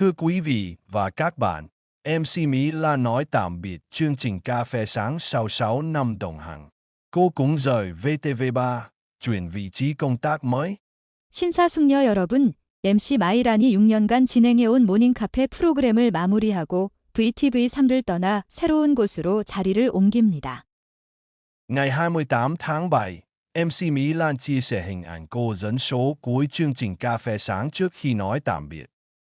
Thưa quý vị và các bạn, MC Mỹ Lan nói tạm biệt chương trình Cà phê sáng sau 6 năm đồng hành. Cô cũng rời VTV3, chuyển vị trí công tác mới. 신사숙녀 여러분, MC 마이란이 6년간 진행해온 모닝카페 프로그램을 마무리하고 VTV3를 떠나 새로운 곳으로 자리를 옮깁니다. Ngày 28 tháng 7, MC Mỹ Lan chia sẻ hình ảnh cô dẫn số cuối chương trình Cà phê sáng trước khi nói tạm biệt.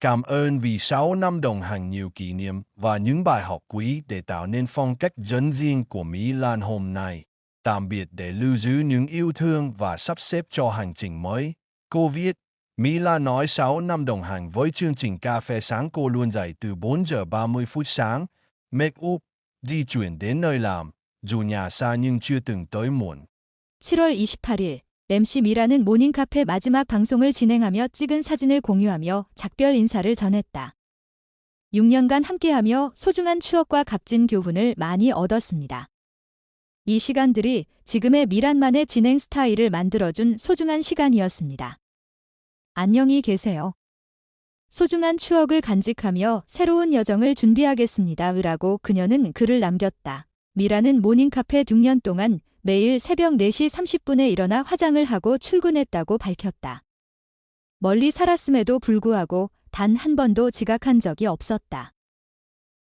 Cảm ơn vì 6 năm đồng hành, nhiều kỷ niệm và những bài học quý để tạo nên phong cách dẫn riêng của Mỹ Lan hôm nay. Tạm biệt để lưu giữ những yêu thương và sắp xếp cho hành trình mới. Cô viết, Mỹ Lan nói 6 năm đồng hành với chương trình Cà phê sáng, cô luôn dậy từ 4 giờ 30 phút sáng, make up, di chuyển đến nơi làm, dù nhà xa nhưng chưa từng tới muộn. 7월 28일, MC 미라는 모닝카페 마지막 방송을 진행하며 찍은 사진을 공유하며 작별 인사를 전했다. 6년간 함께하며 소중한 추억과 값진 교훈을 많이 얻었습니다. 이 시간들이 지금의 미란만의 진행 스타일을 만들어준 소중한 시간이었습니다. 안녕히 계세요. 소중한 추억을 간직하며 새로운 여정을 준비하겠습니다. 라고 그녀는 글을 남겼다. 미라는 모닝카페 6년 동안 매일 새벽 4시 30분에 일어나 화장을 하고 출근했다고 밝혔다. 멀리 살았음에도 불구하고 단 한 번도 지각한 적이 없었다.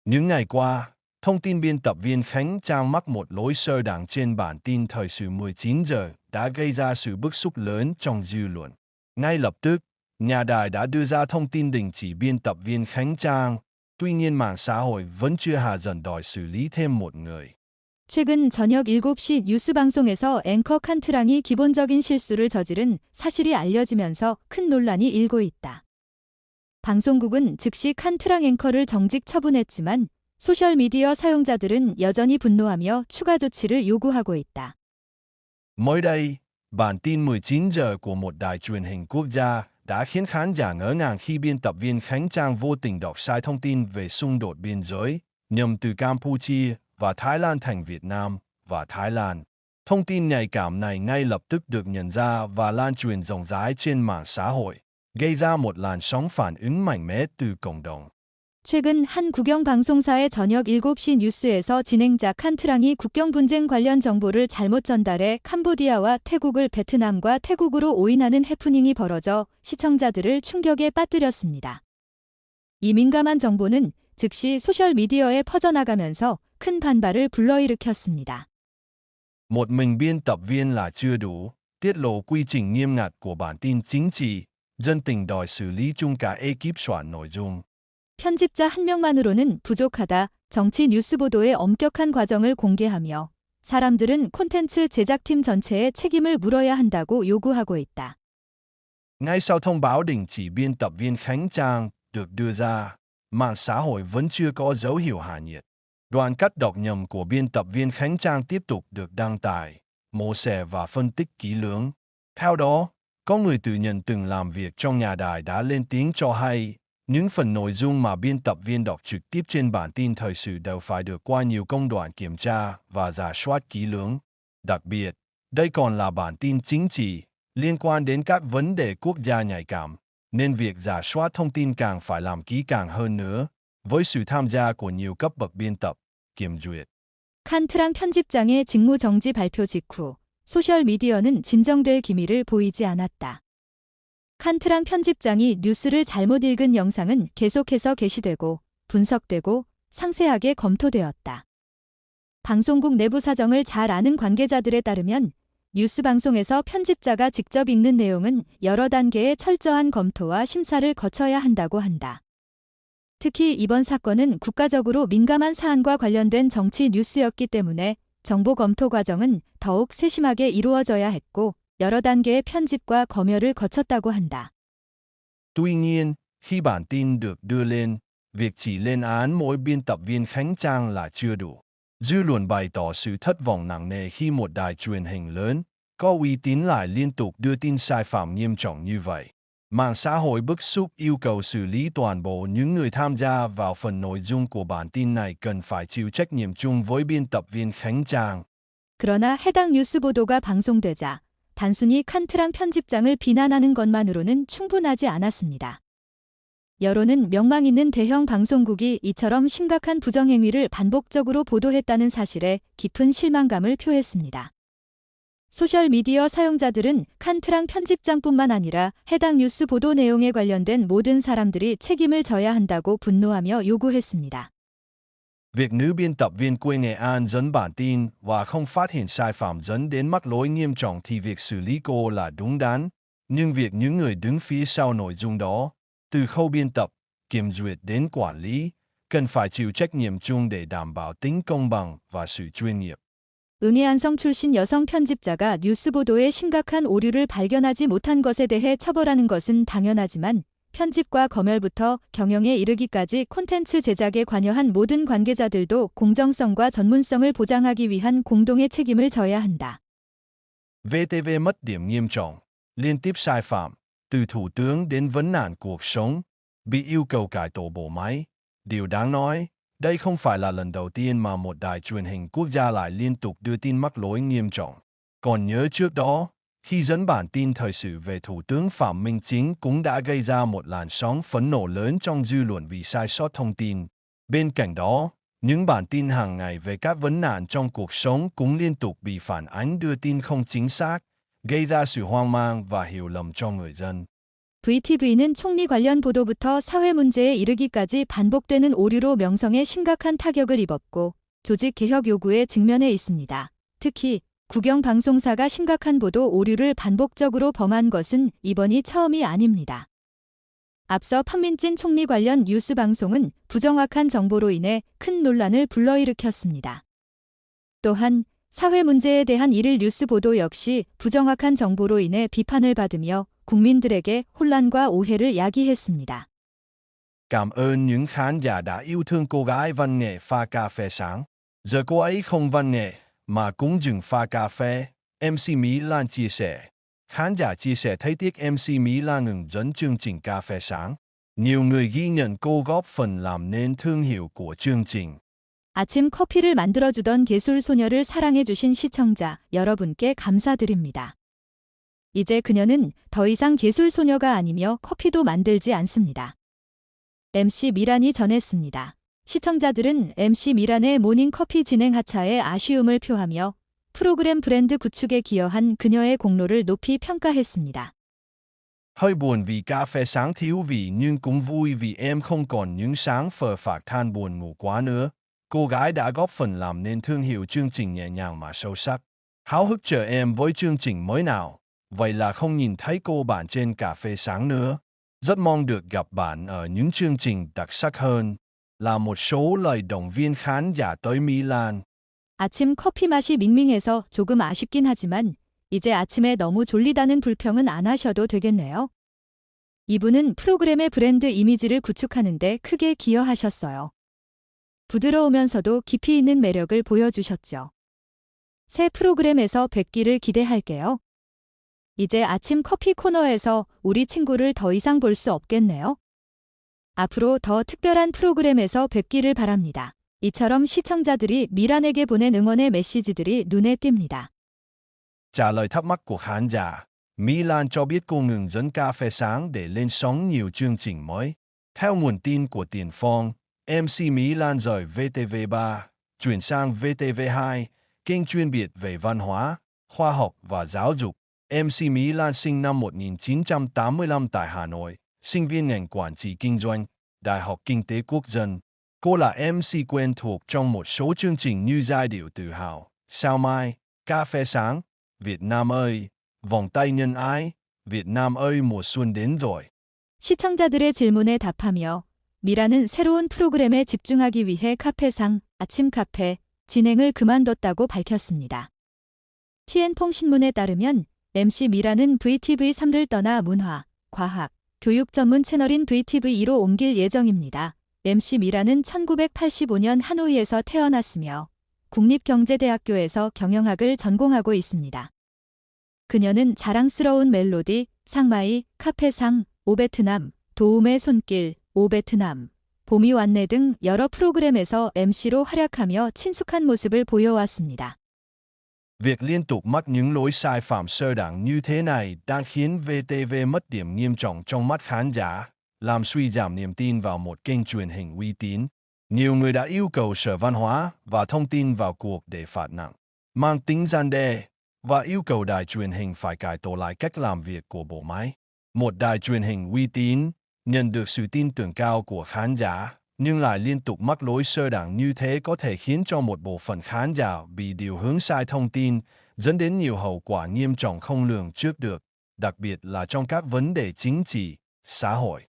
Những ngày qua, thông tin biên tập viên Khánh Trang mắc một lỗi sơ đẳng trên bản tin thời sự 19 giờ đã gây ra sự bức xúc lớn trong dư luận. Ngay lập tức, nhà đài đã đưa ra thông tin đình chỉ biên tập viên Khánh Trang. Tuy nhiên mạng xã hội vẫn chưa hạ dần đòi xử lý thêm một người. 최근 저녁 7시 뉴스 방송에서 앵커 칸트랑이 기본적인 실수를 저지른 사실이 알려지면서 큰 논란이 일고 있다. 방송국은 즉시 칸트랑 앵커를 정직 처분했지만 소셜미디어 사용자들은 여전히 분노하며 추가 조치를 요구하고 있다. Mới đây, bản tin 19 giờ của một đài truyền hình quốc gia đã khiến khán giả ngỡ ngàng khi biên tập viên Khánh Trang vô tình đọc sai thông tin về xung đột biên giới, nhầm từ Campuchia và Thái Lan thành Việt Nam và Thái Lan. Thông tin nhạy cảm này ngay lập tức được nhận ra và lan truyền rộng rãi trên mạng xã hội, gây ra một làn sóng phản ứng mạnh mẽ từ cộng đồng. 최근 한 국영방송사의 저녁 7시 뉴스에서 진행자 칸트랑이 국경 분쟁 관련 정보를 잘못 전달해 캄보디아와 태국을 베트남과 태국으로 오인하는 해프닝이 벌어져 시청자들을 충격에 빠뜨렸습니다. 이 민감한 정보는 즉시 소셜미디어에 퍼져나가면서 큰 반발을 불러일으켰습니다. Một mình biên tập viên là chưa đủ, tiết lộ quy trình nghiêm ngặt của bản tin chính trị, dân tình đòi xử lý chung cả ekip soạn nội dung. 편집자 한 명만으로는 부족하다. 정치 뉴스 보도의 엄격한 과정을 공개하며 사람들은 콘텐츠 제작팀 전체의 책임을 물어야 한다고 요구하고 있다. Ngay sau thông báo đình chỉ biên tập viên Khánh Trang được đưa ra, mạng xã hội vẫn chưa có dấu hiệu hạ nhiệt. Đoạn cắt đọc nhầm của biên tập viên Khánh Trang tiếp tục được đăng tải, mổ xẻ và phân tích kỹ lưỡng. Theo đó, có người tự nhận từng làm việc trong nhà đài đã lên tiếng cho hay, những phần nội dung mà biên tập viên đọc trực tiếp trên bản tin thời sự đều phải được qua nhiều công đoạn kiểm tra và rà soát kỹ lưỡng. Đặc biệt, đây còn là bản tin chính trị, liên quan đến các vấn đề quốc gia nhạy cảm, nên việc rà soát thông tin càng phải làm kỹ càng hơn nữa, với sự tham gia của nhiều cấp bậc biên tập, kiểm duyệt. 칸트랑 편집장의 직무 정지 발표 직후 소셜미디어는 진정될 기미를 보이지 않았다. 칸트랑 편집장이 뉴스를 잘못 읽은 영상은 계속해서 게시되고 분석되고 상세하게 검토되었다. 방송국 내부 사정을 잘 아는 관계자들에 따르면 뉴스 방송에서 편집자가 직접 읽는 내용은 여러 단계의 철저한 검토와 심사를 거쳐야 한다고 한다. 특히 이번 사건은 국가적으로 민감한 사안과 관련된 정치 뉴스였기 때문에 정보 검토 과정은 더욱 세심하게 이루어져야 했고 여러 단계의 편집과 검열을 거쳤다고 한다. Tuy nhiên, khi bản tin được đưa lên, việc chỉ lên án mỗi biên tập viên Khánh Trang là chưa đủ. Dư luận bày tỏ sự thất vọng nặng nề khi một đài truyền hình lớn, có uy tín lại liên tục đưa tin sai phạm nghiêm trọng như vậy. Mạng xã hội bức xúc yêu cầu xử lý toàn bộ những người tham gia vào phần nội dung của bản tin này cần phải chịu trách nhiệm chung với biên tập viên Khánh Trang. 그러나 해당 뉴스 보도가 방송되자 단순히 칸트랑 편집장을 비난하는 것만으로는 충분하지 않았습니다. 여론은 명망 있는 대형 방송국이 이처럼 심각한 부정행위를 반복적으로 보도했다는 사실에 깊은 실망감을 표했습니다. 소셜미디어 사용자들은 칸트랑 편집장뿐만 아니라 해당 뉴스 보도 내용에 관련된 모든 사람들이 책임을 져야 한다고 분노하며 요구했습니다. Việc nữ biên tập viên quê Nghệ An dẫn bản tin và không phát hiện sai phạm dẫn đến mắc lỗi nghiêm trọng thì việc xử lý cô là đúng đắn, nhưng việc những người đứng phía sau nội dung đó, từ khâu biên tập, kiểm duyệt đến quản lý, cần phải chịu trách nhiệm chung để đảm bảo tính công bằng và sự chuyên nghiệp. 응해안성 출신 여성 편집자가 뉴스 보도에 심각한 오류를 발견하지 못한 것에 대해 처벌하는 것은 당연하지만 편집과 검열부터 경영에 이르기까지 콘텐츠 제작에 관여한 모든 관계자들도 공정성과 전문성을 보장하기 위한 공동의 책임을 져야 한다. VTV mất điểm nghiêm trọng, liên tiếp sai phạm, từ thủ tướng đến vấn nạn cuộc sống, bị yêu cầu cải tổ bộ máy. Điều đáng nói, đây không phải là lần đầu tiên mà một đài truyền hình quốc gia lại liên tục đưa tin mắc lỗi nghiêm trọng. Còn nhớ trước đó, khi dẫn bản tin thời sự về Thủ tướng Phạm Minh Chính cũng đã gây ra một làn sóng phẫn nộ lớn trong dư luận vì sai sót thông tin. Bên cạnh đó, những bản tin hàng ngày về các vấn nạn trong cuộc sống cũng liên tục bị phản ánh đưa tin không chính xác, gây ra sự hoang mang và hiểu lầm cho người dân. VTV는 총리 관련 보도부터 사회 문제에 이르기까지 반복되는 오류로 명성에 심각한 타격을 입었고 조직 개혁 요구에 직면해 있습니다. 특히 국영 방송사가 심각한 보도 오류를 반복적으로 범한 것은 이번이 처음이 아닙니다. 앞서 판민진 총리 관련 뉴스 방송은 부정확한 정보로 인해 큰 논란을 불러일으켰습니다. 또한 사회 문제에 대한 일일 뉴스 보도 역시 부정확한 정보로 인해 비판을 받으며 국민들에게 혼란과 오해를 야기했습니다. Cảm ơn những khán giả đã yêu thương cô gái văn nghệ pha cà phê sáng. Giờ cô ấy không văn nghệ, mà cũng dừng pha cà phê, MC Mỹ Lan chia sẻ. Khán giả chia sẻ thấy tiếc MC Mỹ Lan ngừng dẫn chương trình cà phê sáng. Nhiều người ghi nhận cô góp phần làm nên thương hiệu của chương trình. 아침 커피를 만들어주던 예술 소녀를 사랑해주신 시청자 여러분께 감사드립니다. 이제 그녀는 더 이상 예술 소녀가 아니며 커피도 만들지 않습니다. MC 미란이 전했습니다. 시청자들은 MC 미란의 모닝커피 진행 하차에 아쉬움을 표하며 프로그램 브랜드 구축에 기여한 그녀의 공로를 높이 평가했습니다. Hơi buồn vì cà phê sáng thiếu vị nhưng cũng vui vì em không còn những sáng phờ phạc than buồn ngủ quá nữa. Cô gái đã góp phần làm nên thương hiệu chương trình nhẹ nhàng mà sâu sắc. Háo hức chờ em với chương trình mới nào. Vậy là không nhìn thấy cô bạn trên cà phê sáng nữa. Rất mong được gặp bạn ở những chương trình đặc sắc hơn. Là một số lời động viên khán giả tới Milan. 아침 커피 맛이 밍밍해서 조금 아쉽긴 하지만 이제 아침에 너무 졸리다는 불평은 안 하셔도 되겠네요. 이분은 프로그램의 브랜드 이미지를 구축하는 데 크게 기여하셨어요. 부드러우면서도 깊이 있는 매력을 보여주셨죠. 새 프로그램에서 뵙기를 기대할게요. 이제 아침 커피 코너에서 우리 친구를 더 이상 볼 수 없겠네요. 앞으로 더 특별한 프로그램에서 뵙기를 바랍니다. 이처럼 시청자들이 미란에게 보낸 응원의 메시지들이 눈에 띕니다. Trả lời thắc mắc của khán giả, Milan cho biết cô ngừng dẫn cà phê sáng để lên sóng nhiều chương trình mới. Theo nguồn tin của Tiền Phong, MC Milan rời VTV3, chuyển sang VTV2, kênh chuyên biệt về văn hóa, khoa học và giáo dục. MC Milan sinh năm 1985 tại Hà Nội, sinh viên ngành quản trị kinh doanh, Đại học Kinh tế Quốc dân. Cô là MC quen thuộc trong một số chương trình như Giai điệu tự hào, Sao Mai, Cà phê sáng, Việt Nam ơi, Vòng tay nhân ái, Việt Nam ơi mùa xuân đến rồi. 시청자들의 질문에 답하며 미란은 새로운 프로그램에 집중하기 위해 카페상, 아침 카페, 진행을 그만뒀다고 밝혔습니다. TN퐁 신문에 따르면 MC 미란은 VTV3를 떠나 문화, 과학, 교육 전문 채널인 VTV2로 옮길 예정입니다. MC 미란은 1985년 하노이에서 태어났으며 국립경제대학교에서 경영학을 전공하고 있습니다. 그녀는 자랑스러운 멜로디, 상마이, 카페상, 오베트남, 도움의 손길, 오베트남, 봄이 왔네 등 여러 프로그램에서 MC로 활약하며 친숙한 모습을 보여왔습니다. Việc liên tục mắc những lỗi sai phạm sơ đẳng như thế này đang khiến VTV mất điểm nghiêm trọng trong mắt khán giả. làm suy giảm niềm tin vào một kênh truyền hình uy tín. Nhiều người đã yêu cầu Sở Văn hóa và Thông tin vào cuộc để phạt nặng, mang tính răn đe, và yêu cầu đài truyền hình phải cải tổ lại cách làm việc của bộ máy. Một đài truyền hình uy tín, nhận được sự tin tưởng cao của khán giả, nhưng lại liên tục mắc lỗi sơ đẳng như thế có thể khiến cho một bộ phận khán giả bị điều hướng sai thông tin, dẫn đến nhiều hậu quả nghiêm trọng không lường trước được, đặc biệt là trong các vấn đề chính trị, xã hội.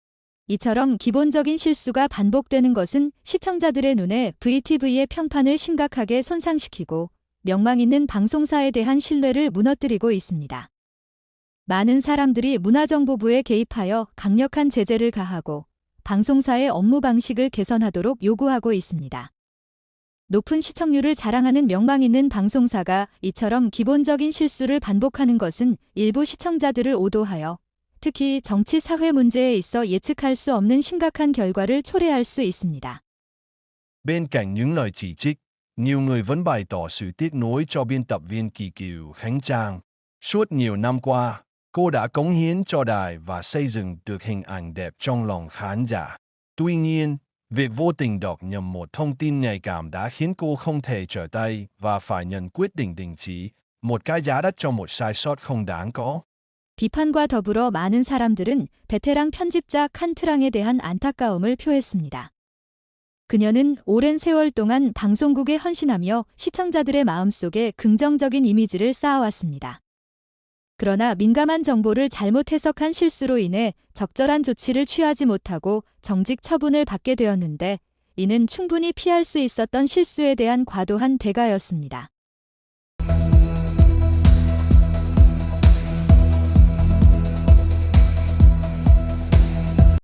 이처럼 기본적인 실수가 반복되는 것은 시청자들의 눈에 VTV의 평판을 심각하게 손상시키고 명망 있는 방송사에 대한 신뢰를 무너뜨리고 있습니다. 많은 사람들이 문화정보부에 개입하여 강력한 제재를 가하고 방송사의 업무 방식을 개선하도록 요구하고 있습니다. 높은 시청률을 자랑하는 명망 있는 방송사가 이처럼 기본적인 실수를 반복하는 것은 일부 시청자들을 오도하여 특히 정치 사회 문제에 있어 예측할 수 없는 심각한 결과를 초래할 수 있습니다. Bên cạnh những lời chỉ trích, nhiều người vẫn bày tỏ sự tiếc nuối cho biên tập viên Kỳ Kiều Khánh Trang. Suốt nhiều năm qua, cô đã cống hiến cho đài và xây dựng được hình ảnh đẹp trong lòng khán giả. Tuy nhiên, việc vô tình đọc nhầm một thông tin nhạy cảm đã khiến cô không thể trở tay và phải nhận quyết định đình chỉ, một cái giá đắt cho một sai sót không đáng có. 비판과 더불어 많은 사람들은 베테랑 편집자 칸트랑에 대한 안타까움을 표했습니다. 그녀는 오랜 세월 동안 방송국에 헌신하며 시청자들의 마음속에 긍정적인 이미지를 쌓아왔습니다. 그러나 민감한 정보를 잘못 해석한 실수로 인해 적절한 조치를 취하지 못하고 정직 처분을 받게 되었는데 이는 충분히 피할 수 있었던 실수에 대한 과도한 대가였습니다.